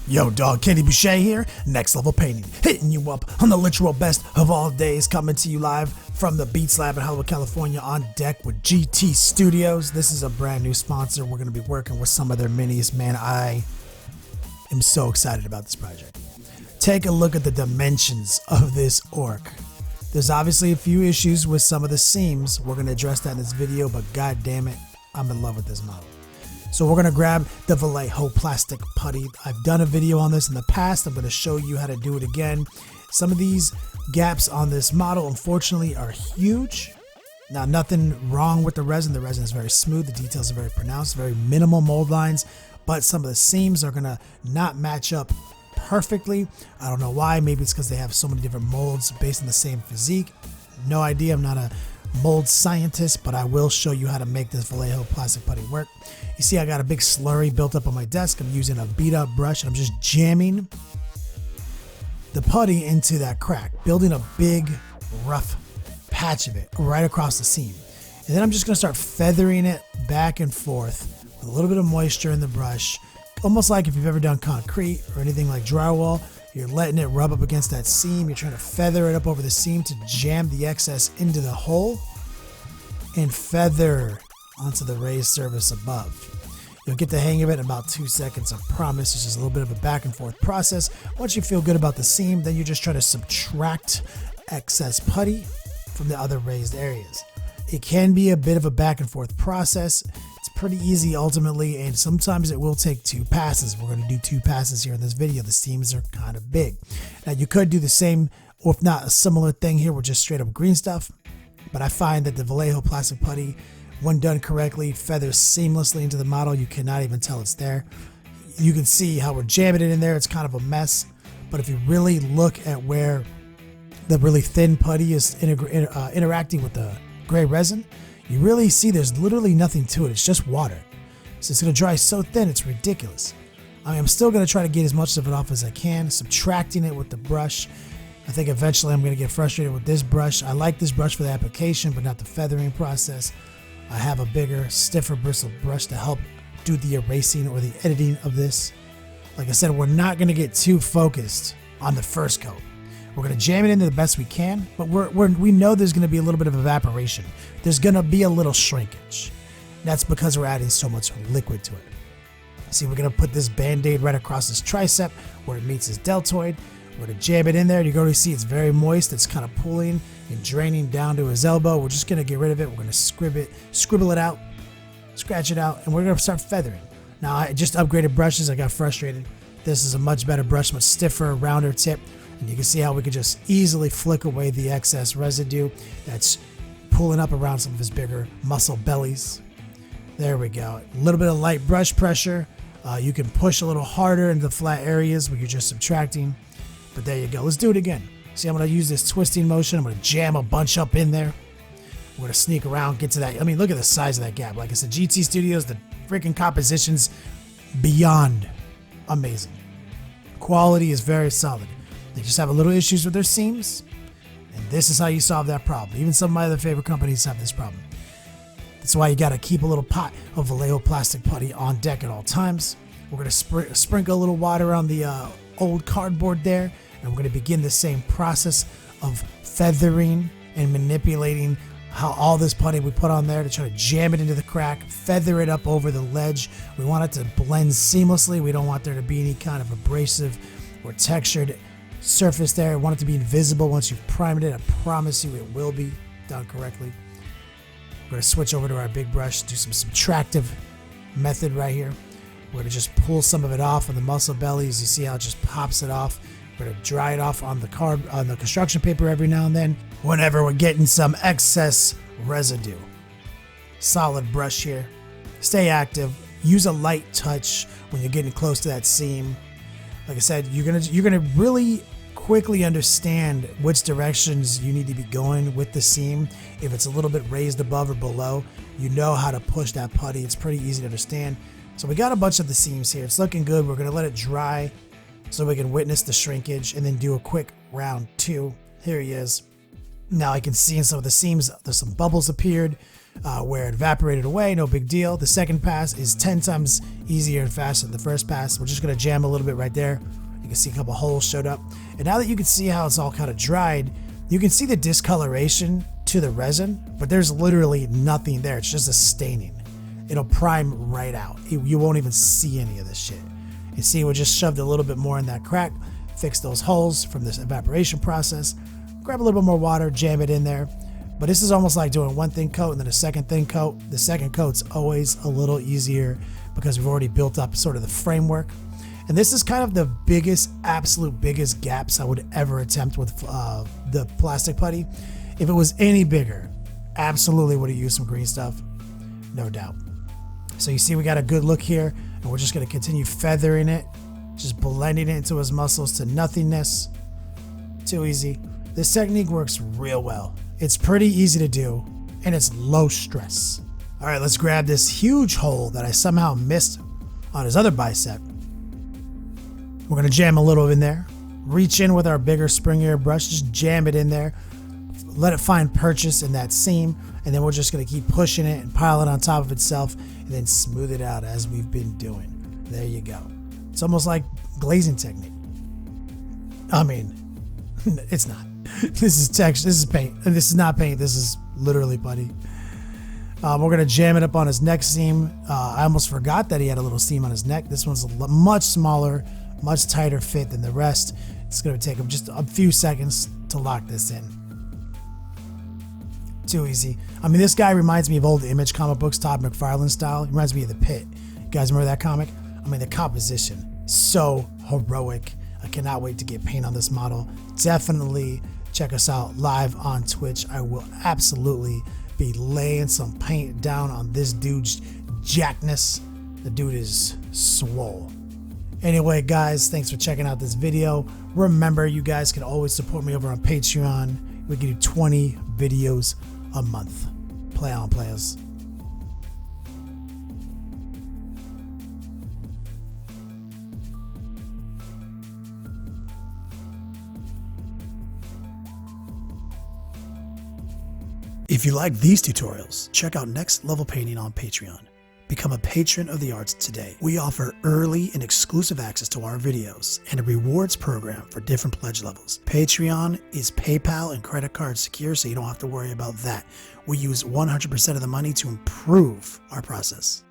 Yo, dog, Kenny Boucher here, Next Level Painting, hitting you up on the literal best of all days, coming to you live from the Beats Lab in Hollywood, California, on deck with GT Studios. This is a brand new sponsor. We're going to be working with some of their minis. Man, I am so excited about this project. Take a look at the dimensions of this orc. There's obviously a few issues with some of the seams. We're going to address that in this video, but god damn it, I'm in love with this model. So we're going to grab the Vallejo plastic putty. I've done a video on this in the past. I'm going to show you how to do it again. Some of these gaps on this model, unfortunately, are huge. Now, nothing wrong with the resin. The resin is very smooth. The details are very pronounced, very minimal mold lines, but some of the seams are going to not match up perfectly. I don't know why. Maybe it's because they have so many different molds based on the same physique. No idea. I'm not a mold scientist, but I will show you how to make this Vallejo plastic putty work. You see, I got a big slurry built up on my desk. I'm using a beat up brush and I'm just jamming the putty into that crack, building a big rough patch of it right across the seam. And then I'm just going to start feathering it back and forth with a little bit of moisture in the brush, almost like if you've ever done concrete or anything like drywall. You're letting it rub up against that seam. You're trying to feather it up over the seam to jam the excess into the hole and feather onto the raised surface above. You'll get the hang of it in about 2 seconds, I promise. It's just a little bit of a back and forth process. Once you feel good about the seam, then you just try to subtract excess putty from the other raised areas. It can be a bit of a back and forth process. It's pretty easy ultimately, and sometimes it will take 2 passes. We're going to do 2 passes here in this video. The seams are kind of big. Now you could do the same, or if not a similar thing here with just straight up green stuff, but I find that the Vallejo plastic putty, when done correctly, feathers seamlessly into the model. You cannot even tell it's there. You can see how we're jamming it in there. It's kind of a mess, but if you really look at where the really thin putty is interacting with the gray resin, you really see there's literally nothing to it. It's just water. So it's going to dry so thin, it's ridiculous. I mean, I'm still going to try to get as much of it off as I can, subtracting it with the brush. I think eventually I'm going to get frustrated with this brush. I like this brush for the application, but not the feathering process. I have a bigger, stiffer bristle brush to help do the erasing or the editing of this. Like I said, we're not going to get too focused on the first coat. We're going to jam it into the best we can, but we know there's going to be a little bit of evaporation. There's going to be a little shrinkage. That's because we're adding so much liquid to it. See, we're going to put this Band-Aid right across his tricep where it meets his deltoid. We're going to jam it in there. You're going to see it's very moist. It's kind of pulling and draining down to his elbow. We're just going to get rid of it. We're going to scribble it out, scratch it out, and we're going to start feathering. Now, I just upgraded brushes. I got frustrated. This is a much better brush, much stiffer, rounder tip. And you can see how we could just easily flick away the excess residue that's pulling up around some of his bigger muscle bellies. There we go. A little bit of light brush pressure. You can push a little harder into the flat areas where you're just subtracting. But there you go. Let's do it again. See, I'm going to use this twisting motion. I'm going to jam a bunch up in there. We're going to sneak around, get to that. I mean, look at the size of that gap. Like I said, GT Studios, the freaking composition's beyond amazing. Quality is very solid. They just have a little issues with their seams, and this is how you solve that problem. Even some of my other favorite companies have this problem. That's why you got to keep a little pot of Vallejo plastic putty on deck at all times. We're going to sprinkle a little water on the old cardboard there, and we're going to begin the same process of feathering and manipulating how all this putty we put on there to try to jam it into the crack, feather it up over the ledge. We want it to blend seamlessly. We don't want there to be any kind of abrasive or textured surface there. I want it to be invisible once you've primed it. I promise you it will be done correctly. We're going to switch over to our big brush, do some subtractive method right here. We're going to just pull some of it off on the muscle bellies. You see how it just pops it off. We're going to dry it off on the construction paper every now and then whenever we're getting some excess residue. Solid brush here. Stay active. Use a light touch when you're getting close to that seam. Like I said, you're gonna really quickly understand which directions you need to be going with the seam. If it's a little bit raised above or below, you know how to push that putty. It's pretty easy to understand. So we got a bunch of the seams here. It's looking good. We're gonna let it dry so we can witness the shrinkage and then do a quick round 2. Here he is. Now I can see in some of the seams, there's some bubbles appeared. where it evaporated away, no big deal. The second pass is 10 times easier and faster than the first pass. We're just gonna jam a little bit right there. You can see a couple holes showed up. And now that you can see how it's all kind of dried, you can see the discoloration to the resin, but there's literally nothing there. It's just a staining. It'll prime right out. You won't even see any of this shit. You see, we just shoved a little bit more in that crack, fix those holes from this evaporation process, grab a little bit more water, jam it in there. But this is almost like doing one thin coat and then a second thin coat. The second coat's always a little easier because we've already built up sort of the framework. And this is kind of the biggest, absolute biggest gaps I would ever attempt with the plastic putty. If it was any bigger, absolutely would have used some green stuff, no doubt. So you see we got a good look here, and we're just gonna continue feathering it, just blending it into his muscles to nothingness. Too easy. This technique works real well. It's pretty easy to do, and it's low stress. All right, let's grab this huge hole that I somehow missed on his other bicep. We're gonna jam a little in there. Reach in with our bigger springier brush, just jam it in there. Let it find purchase in that seam, and then we're just gonna keep pushing it and pile it on top of itself, and then smooth it out as we've been doing. There you go. It's almost like glazing technique. I mean, it's not. This is texture. This is paint. And this is not paint. This is literally putty. We're gonna jam it up on his neck seam. I almost forgot that he had a little seam on his neck. This one's much smaller, much tighter fit than the rest. It's gonna take him just a few seconds to lock this in. Too easy. I mean, this guy reminds me of old Image comic books, Todd McFarlane style. He reminds me of The Pit. You guys remember that comic? I mean, the composition, so heroic. I cannot wait to get paint on this model. Definitely check us out live on Twitch. I will absolutely be laying some paint down on this dude's jackness. The dude is swole. Anyway, guys, thanks for checking out this video. Remember, you guys can always support me over on Patreon. We can do 20 videos a month. Play on, players. If you like these tutorials, check out Next Level Painting on Patreon. Become a patron of the arts today. We offer early and exclusive access to our videos and a rewards program for different pledge levels. Patreon is PayPal and credit card secure, so you don't have to worry about that. We use 100% of the money to improve our process.